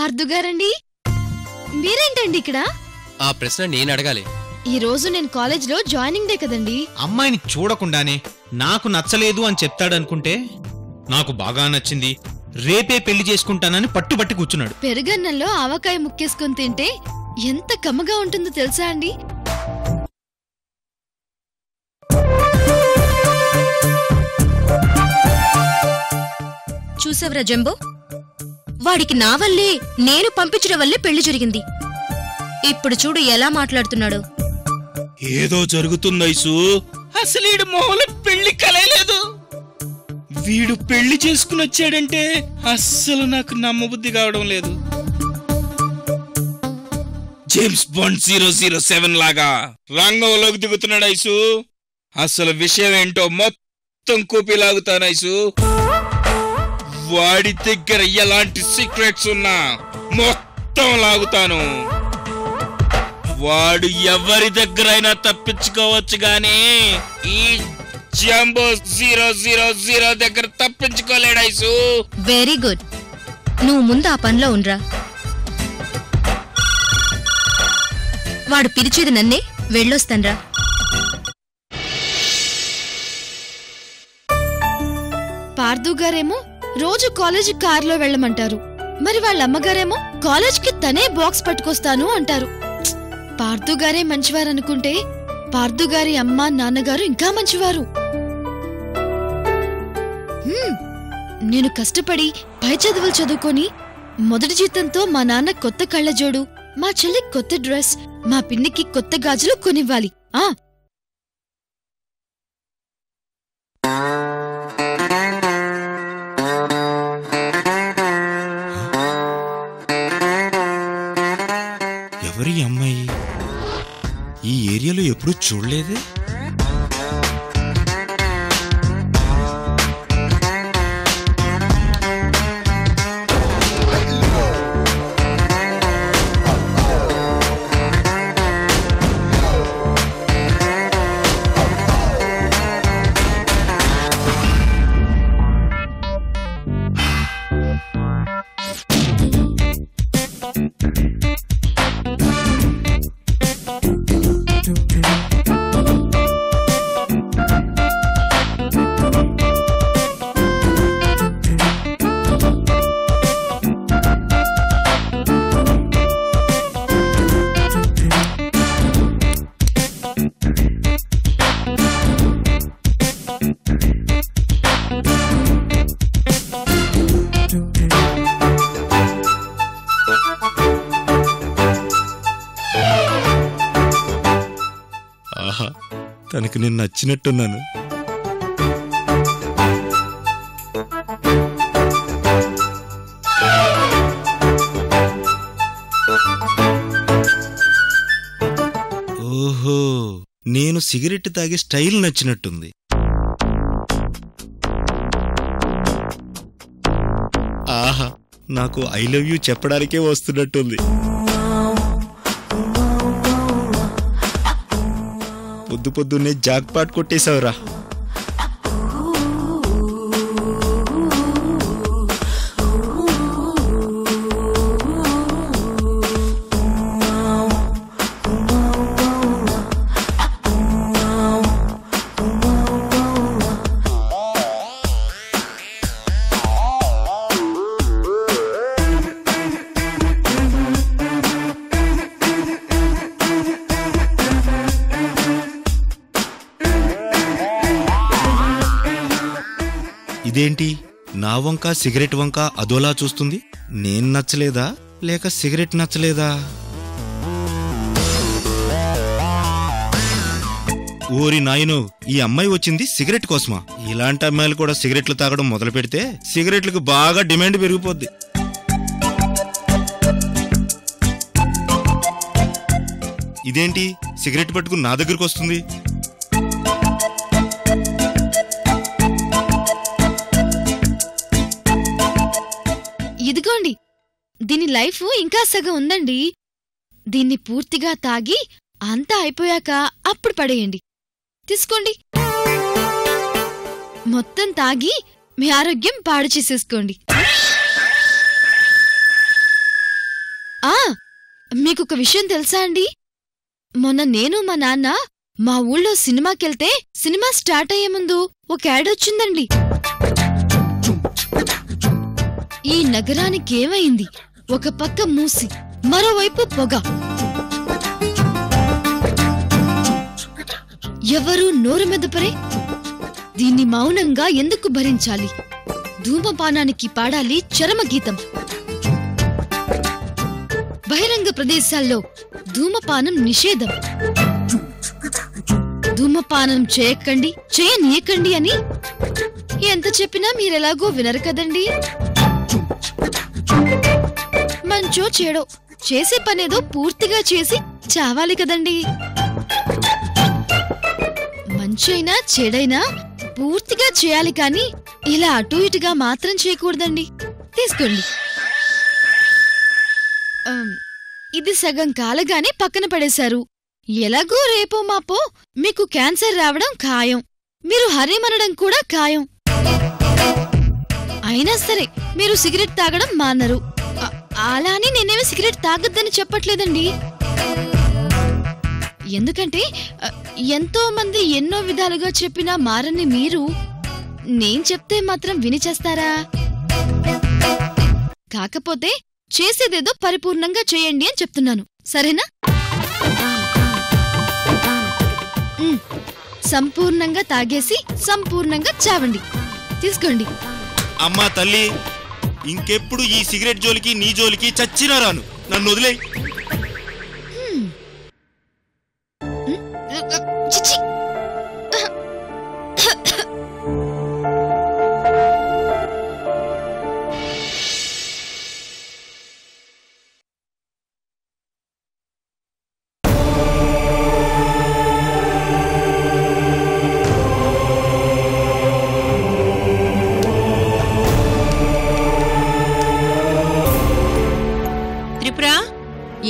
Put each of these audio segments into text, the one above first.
పార్థుగారండి, మీరేంటండి ఇక్కడ? ఆ ప్రశ్న నేను అడగాలి. ఈ రోజు నేను కాలేజ్లో జాయినింగ్ డే కదండి. అమ్మాయిని చూడకుండానే నాకు నచ్చలేదు అని చెప్తాడనుకుంటే నాకు బాగా నచ్చింది, రేపే పెళ్లి చేసుకుంటానని పట్టుబట్టి కూర్చున్నాడు. పెరుగన్నంలో ఆవకాయ ముక్కేసుకుని తింటే ఎంత కమ్మగా ఉంటుందో తెలుసా అండి? చూసావరా జంబో, వాడికి నా వల్లే, నేను పంపించడం వల్లే పెళ్లి జరిగింది. ఇప్పుడు చూడు ఎలా మాట్లాడుతున్నాడు. ఏదో జరుగుతుందైసు. అసలు ఈడు మొహంలో పెళ్లి కలయలేదు. వీడు పెళ్లి చేసుకుని వచ్చాడంటే అస్సలు నాకు నమ్మబుద్ధి కావడం లేదు. జేమ్స్ బాండ్ 007 లాగా రంగంలోకి దిగుతున్నాడు ఐసు. అసలు విషయం ఏంటో మొత్తం కూపి లాగుతాను ఐసు. వాడి దగ్గర ఎలాంటి సీక్రెట్స్ ఉన్నా మొత్తం లాగుతాను. వాడు ఎవరి దగ్గరైనా తప్పించుకోవచ్చు గానీ ఈ జంబో 000 దగ్గర తప్పించుకోలేడు ఐసు. వెరీ గుడ్, నువ్వు ముందు ఆ పనిలో ఉండ్రా. వాడు పిలిచేది నన్నే, వెళ్ళొస్తాన్రా. పార్థుగారేమో రోజు కాలేజ్ కారులో వెళ్ళమంటారు, మరి వాళ్ళ అమ్మగారేమో కాలేజ్కి తనే బాక్స్ పట్టుకొస్తాను అంటారు. పార్థుగారే మంచివారనుకుంటే పార్థుగారి అమ్మ నాన్నగారు ఇంకా మంచివారు. నేను కష్టపడి పై చదువులు చదువుకొని మొదటి జీతంతో మా నాన్న కొత్త కళ్ళజోడు, మా చెల్లికి కొత్త డ్రెస్, మా పిన్నికి కొత్త గాజులు కొనివ్వాలి. ఎవరి అమ్మాయి? ఈ ఏరియాలో ఎప్పుడూ చూడలేదే. ఆహా, తనకి నేను నచ్చినట్టున్నాను. ఓహో, నేను సిగరెట్ తాగే స్టైల్ నచ్చినట్టుంది. ఆహా, నాకు ఐ లవ్ యూ చెప్పడానికే వస్తున్నట్టుంది. పొద్దున్నే జాక్పాట్ కొట్టేశావురా. ఇదేంటి, నా వంక సిగరెట్ వంక అదోలా చూస్తుంది? నేను నచ్చలేదా లేక సిగరెట్ నచ్చలేదా? ఓరి నాయనో, ఈ అమ్మాయి వచ్చింది సిగరెట్ కోసమా? ఇలాంటి అమ్మాయిలు కూడా సిగరెట్లు తాగడం మొదలు పెడితే సిగరెట్లకు బాగా డిమాండ్ పెరిగిపోద్ది. ఇదేంటి, సిగరెట్ పట్టుకుని నా దగ్గరకు వస్తుంది? ఇదిగోండి, దీని లైఫ్ ఇంకా సగం ఉందండి. దీన్ని పూర్తిగా తాగి అంతా అయిపోయాక అప్పుడు పడేయండి. తీసుకోండి. మొత్తం తాగి మీ ఆరోగ్యం పాడు చేసేసుకోండి. ఆ మీకొక విషయం తెలుసా అండి? మొన్న నేను మా నాన్న మా ఊళ్ళో సినిమాకెళ్తే సినిమా స్టార్ట్ అయ్యే ముందు ఒక యాడ్ వచ్చిందండి. ఈ నగరానికేమైంది? ఒక పక్క మూసి, మరోవైపు పొగ. ఎవరూ నోరు మెదపరే. దీన్ని మౌనంగా ఎందుకు భరించాలి? ధూమపానానికి పాడాలి చరమగీతం. బహిరంగ ప్రదేశాల్లో ధూమపానం నిషేధం. ధూమపానం చేయకండి, చేయనీయకండి అని ఎంత చెప్పినా మీరెలాగో వినరు కదండి. మంచో చెడో చేసే పనేదో పూర్తిగా చేసి చావాలి కదండి. మంచైనా చెడైనా పూర్తిగా చేయాలి కాని ఇలా అటూ ఇటుగా మాత్రం చేయకూడదండి. తీసుకోండి. ఇది సగం కాలగానే పక్కన పడేశారు. ఎలాగో రేపో మాపో మీకు క్యాన్సర్ రావడం ఖాయం, మీరు హరిమనడం కూడా ఖాయం. అయినా సరే మీరు సిగరెట్ తాగడం మానరు. అలా అని నేనేమి సిగరెట్ తాగొద్దని చెప్పట్లేదండి. ఎందుకంటే ఎంతో మంది ఎన్నో విధాలుగా చెప్పినా మారని మీరు నేను చెప్తే మాత్రం వినిచేస్తారా? కాకపోతే చేసేదేదో పరిపూర్ణంగా చేయండి అని చెప్తున్నాను, సరేనా? సంపూర్ణంగా తాగేసి సంపూర్ణంగా చావండి. తీసుకోండి. అమ్మా తల్లి, ఇంకెప్పుడు ఈ సిగరెట్ జోలికి నీ జోలికి చచ్చినా రాను. నన్ను వదిలే. చిచ్చి.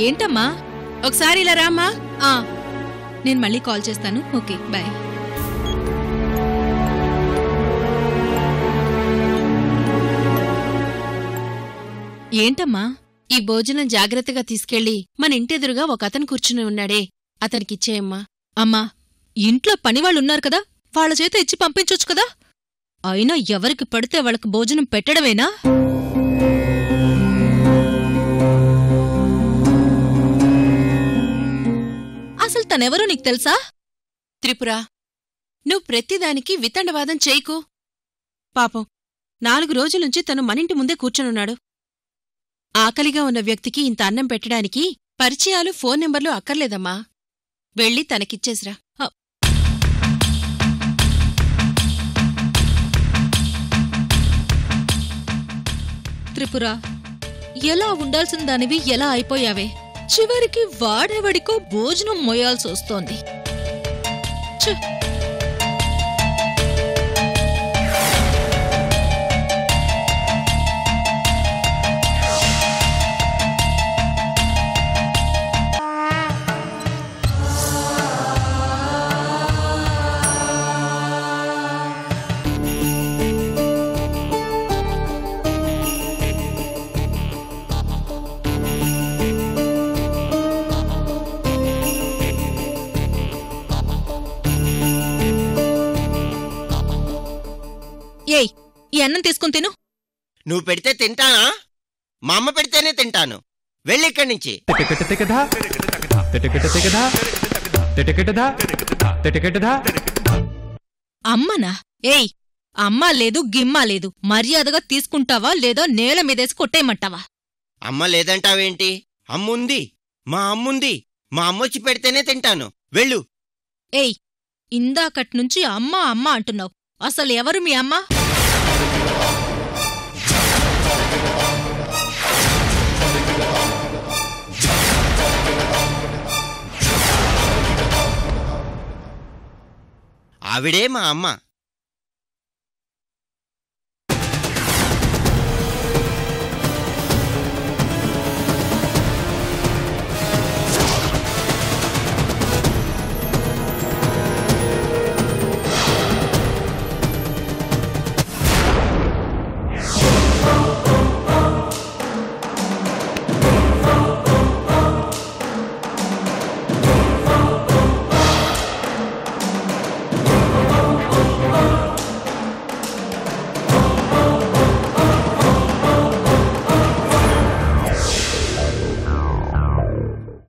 ఏంటమ్మా, ఒకసారి ఇలా రామ్మా. నేను మళ్ళీ కాల్ చేస్తాను. Okay, bye. ఏంటమ్మా, ఈ భోజనం జాగ్రత్తగా తీసుకెళ్లి మన ఇంటెదురుగా ఒక అతను కూర్చుని ఉన్నాడే, అతనికిచ్చేయమ్మా. అమ్మా, ఇంట్లో పనివాళ్ళున్నారు కదా, వాళ్ళ చేత ఇచ్చి పంపించొచ్చు కదా. అయినా ఎవరికి పడితే వాళ్ళకు భోజనం పెట్టడమేనా? అసలు తనెవరో నీకు తెలుసా? త్రిపుర, నువ్వు ప్రతిదానికి వితండవాదం చేయకు. పాపం 4 రోజులుంచి తను మనింటి ముందే కూర్చొనున్నాడు. ఆకలిగా ఉన్న వ్యక్తికి ఇంత అన్నం పెట్టడానికి పరిచయాలు, ఫోన్ నెంబర్లు అక్కర్లేదమ్మా. వెళ్ళి తనకిచ్చేసిరా. త్రిపుర, ఎలా ఉండాల్సిన దానివి ఎలా అయిపోయావే? చివరికి వాడేవాడికో భోజనం మోయాల్సొస్తోంది. ఏయ్, ఈ అన్నం తీసుకుని తిను. నువ్వు పెడితే తింటానా? మా అమ్మ పెడితేనే తింటాను. వెళ్ళి ఇక్కడి నుంచి. అమ్మనా? ఏయ్, అమ్మా లేదు గిమ్మా లేదు. మర్యాదగా తీసుకుంటావా లేదా నేల మీదేసి కొట్టేయమంటావా? అమ్మ లేదంటావేంటి? అమ్ముంది, మా అమ్ముంది. మా అమ్మొచ్చి పెడితేనే తింటాను. వెళ్ళు. ఏయ్, ఇందాకట్నుంచి అమ్మా అమ్మా అంటున్నావు. అసలు ఎవరు మీ అమ్మ? ఆవిడే మా అమ్మ.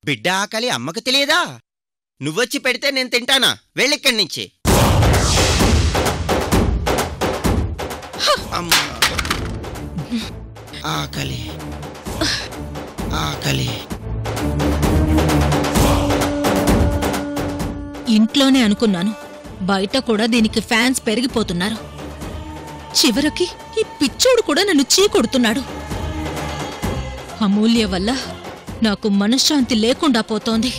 బిడ్డ ఆకలి అమ్మకు తెలియదా? నువ్వొచ్చి పెడితే నేను తింటానా? వెళ్ళిక్కడి నుంచి. అమ్మా, ఆకలి ఆకలి. ఇంట్లోనే అనుకున్నాను, బయట కూడా దీనికి ఫ్యాన్స్ పెరిగిపోతున్నారు. చివరికి ఈ పిచ్చోడు కూడా నన్ను చీకొడుతున్నాడు. అమూల్య వల్ల నాకు మనశ్శాంతి లేకుండా పోతోంది.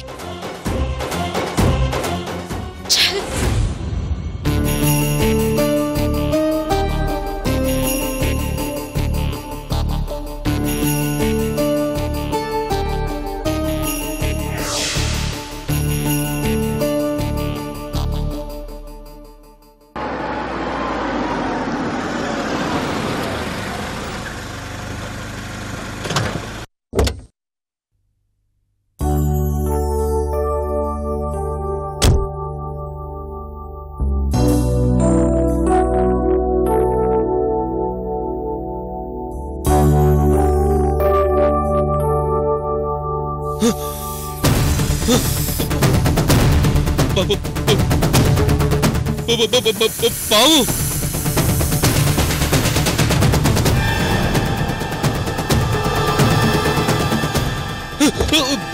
బావు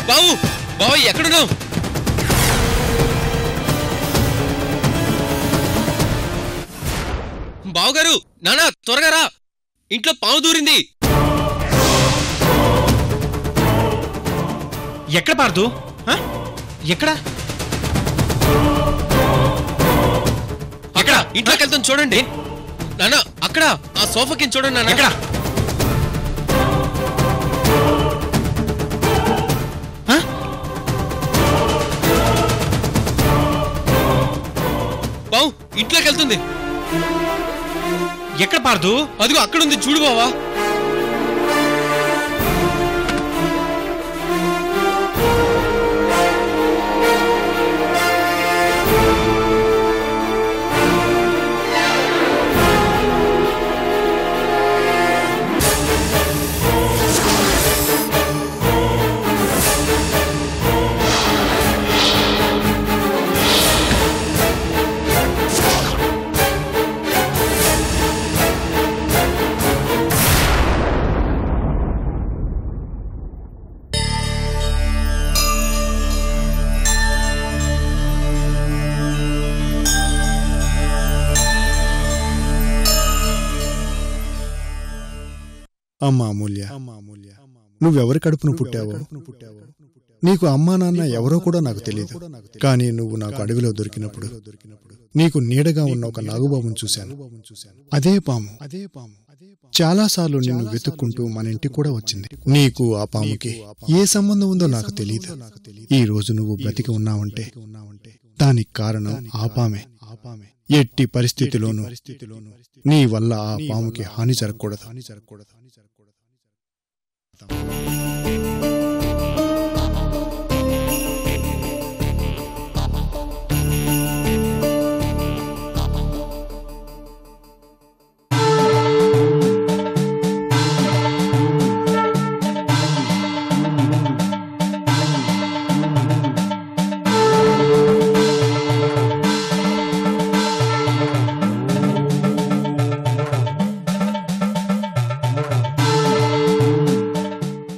బావు బావు ఎక్కడున్నావు? బావుగారు, నానా త్వరగా రా, ఇంట్లో పాము దూరింది. ఎక్కడ పార్దు? ఎక్కడ అక్కడ ఇంట్లోకి వెళ్తాను చూడండి నానా. అక్కడ ఆ సోఫా కింద చూడండి నాన్న. ఎక్కడ? బావు ఇంట్లోకి వెళ్తుంది. ఎక్కడ పార్దు? అదిగో అక్కడుంది చూడు బావా. అమ్మా అమూల్య, నువ్వెవరి కడుపును పుట్టావో, నీకు అమ్మా నాన్న ఎవరో కూడా నాకు తెలియదు. కానీ నువ్వు నాకు అడవిలో దొరికినప్పుడు నీకు నీడగా ఉన్న ఒక నాగుబాబును చూశాను. అదే పాము చాలాసార్లు నిన్ను వెతుక్కుంటూ మన ఇంటికి కూడా వచ్చింది. నీకు ఆ పాముకి ఏ సంబంధం ఉందో నాకు తెలియదు. ఈ రోజు నువ్వు బ్రతికి ఉన్నావంటే దానికి కారణం ఆ పామే. ఎట్టి పరిస్థితిలోనూ నీ వల్ల ఆ పాముకి హాని జరగకూడదు.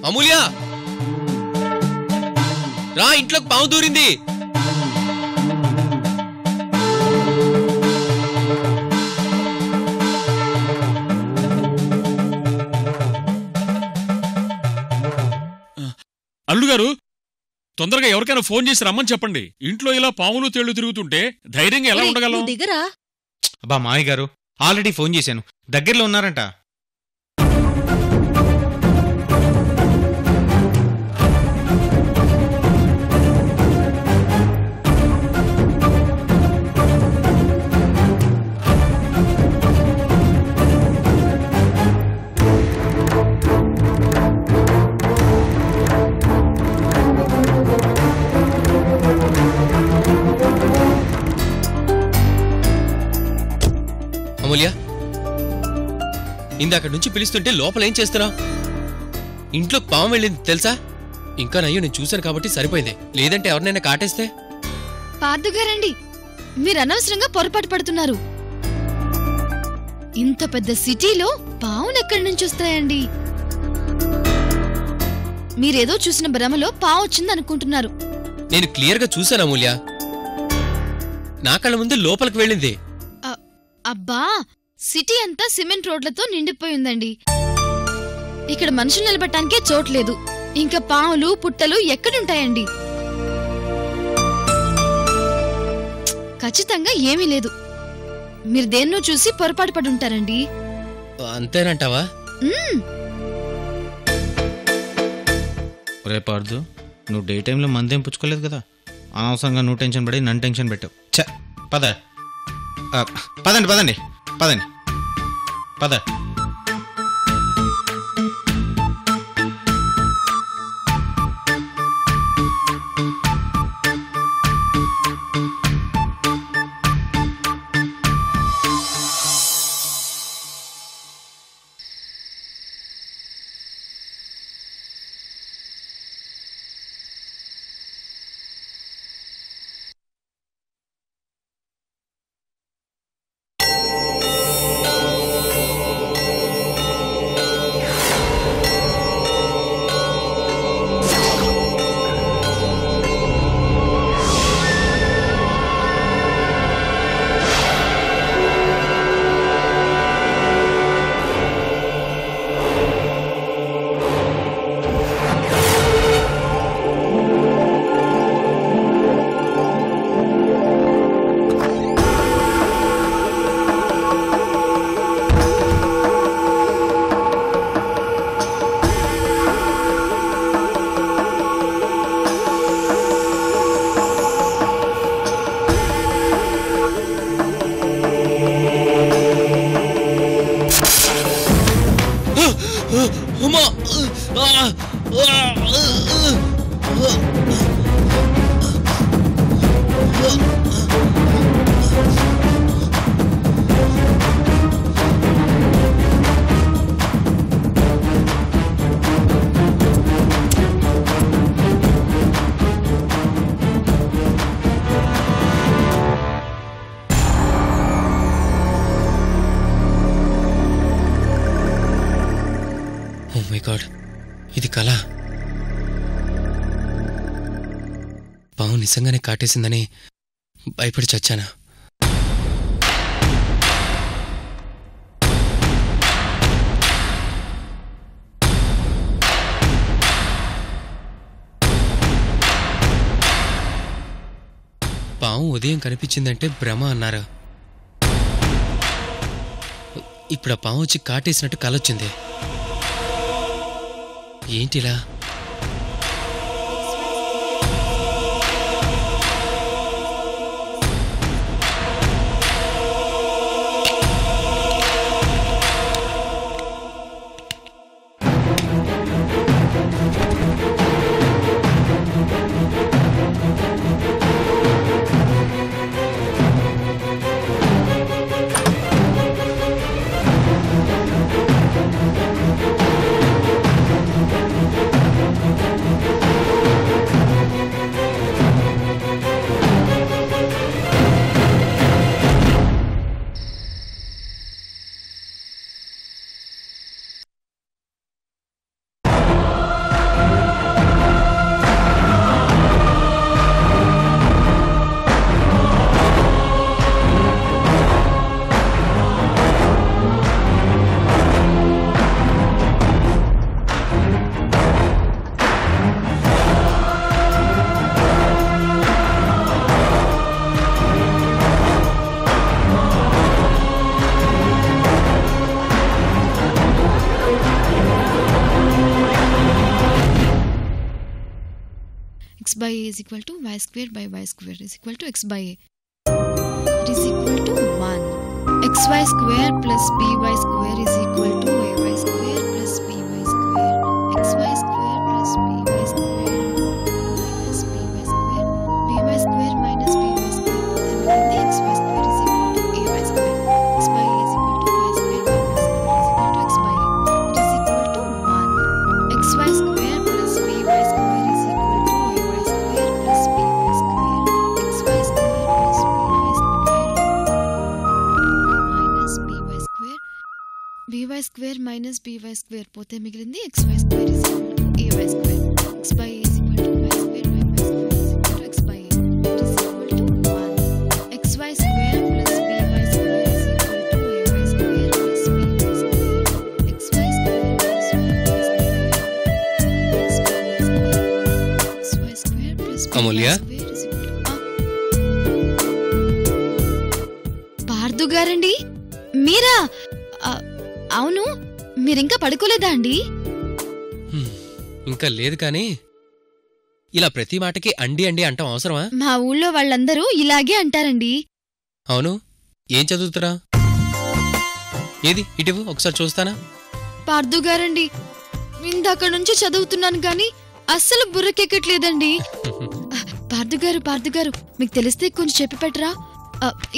అమూల్య రా, ఇంట్లోకి పాము దూరింది. అల్లుగారు, తొందరగా ఎవరికైనా ఫోన్ చేసి రమ్మని చెప్పండి. ఇంట్లో ఇలా పాములు తేళ్లు తిరుగుతుంటే ధైర్యంగా ఎలా ఉండగలం? దిగరా. అబ్బా మావయ్య గారు, ఆల్రెడీ ఫోన్ చేశాను, దగ్గరలో ఉన్నారంట. అమూల్య, ఇందాక నుంచి పిలుస్తుంటే లోపల ఏం చేస్తున్నావు? ఇంట్లో పాము వెళ్ళింది తెలుసా? ఇంకా నయ్యో నేను చూశాను కాబట్టి సరిపోయింది, లేదంటే ఎవరినైనా కాటేస్తే. పార్థుగారండి, మీరు అనవసరంగా పొరపాటు పడుతున్నారు. ఇంత పెద్ద సిటీలో పావులు ఎక్కడి నుంచి వస్తాయండి? మీరేదో చూసిన భ్రమలో పావు వచ్చింది అనుకుంటున్నారు. నేను క్లియర్ గా చూశాను అమూల్య, నా కళ్ళ ముందు లోపలికి వెళ్ళింది. అబ్బా, సిటీ అంతా సిమెంట్ రోడ్లతో నిండిపోయిందండి. ఇక్కడ మనుషులు నిలబట్టానికే చోట్లేదు, ఇంకా పావులు పుట్టలు ఎక్కడుంటాయండి? ఖచ్చితంగా ఏమీ లేదు. మీరు దేన్నో చూసి పొరపాటు పడుంటారండి. అంతేనంటావా? రే పార్దు, నువ్వు డే టైంలో మందేం పుచ్చుకోలేదు కదా, అనవసరంగా నువ్వు టెన్షన్ పడి నన్ను టెన్షన్ పెట్టావు. పదండి పదండి పదండి పద. ఇది కళ. పావు నిజంగానే కాటేసిందని భయపడి చచ్చానా? పావు ఉదయం కనిపించిందంటే భ్రమ అన్నారా? ఇప్పుడు ఆ పావు వచ్చి కాటేసినట్టు కలొచ్చింది. ఏంటిలా? x by a is equal to y square by y square is equal to x by a. It is equal to 1. xy square plus by square is equal to ay square plus by square. xy square plus by square minus by square. by square minus by square. Then xy square is equal to ay square. x by a is equal to y square by y square is equal to x by a. It is equal to 1. xy square plus by square is b y square పోతే మిగిలింది xy square is equal to ay square x by a is equal to y square by y square is equal to x by a is equal to 1 xy square plus by square is equal to ay square plus by square xy square plus y square plus Amulya? Square is equal to Pardhu గారండి మీరా అవును మీరింకా పడుకోలేదా అండి ఇంకా లేదు కానీ ఇలా ప్రతి మాటకి అండి అండి అంటాం అవసరమా? మా ఊళ్ళో వాళ్ళందరూ ఇలాగే అంటారండి అవును, ఏం చదువుతురా? ఏది ఇటివు ఒకసారి చూస్తానా? పార్దు గారండి ఇందాక నుంచి చదువుతున్నాను గాని అస్సలు బుర్రకెక్కట్లేదండి పార్దు గారు మీకు తెలిస్తే కొంచెం చెప్పి పెట్టరా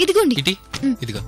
ఇదిగోండి ఇటీ ఇదిగో